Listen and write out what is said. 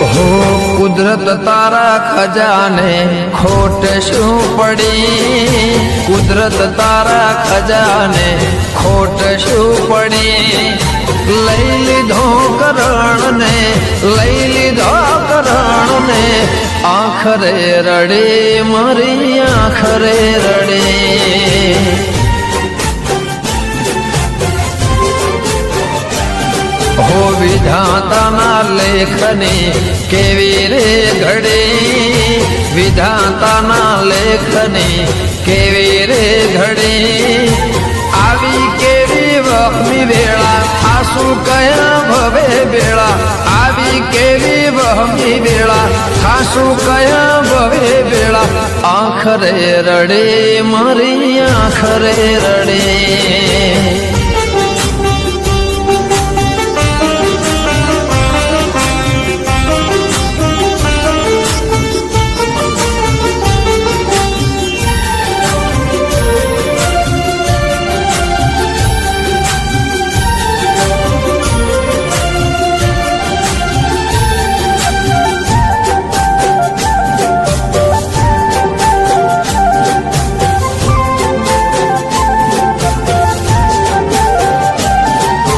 हो कुदरत तारा खजाने खोट शू पड़ी, कुदरत तारा खजाने खोट शू पड़ी। लई लीधो करण ने, लई लीधो करण ने, आखरे रड़े मारी आखरे रड़े। हो विधाता ना लेखने केवी रे घड़े, विधाता ना लेखने केवी रे घड़े। आवी केवी वहमी वेळा आसू कया भवे बेळा, आवी केवी वहमी वेळा आसू कया भवे बेळा। आखरे रड़े मारी आखरे रड़े।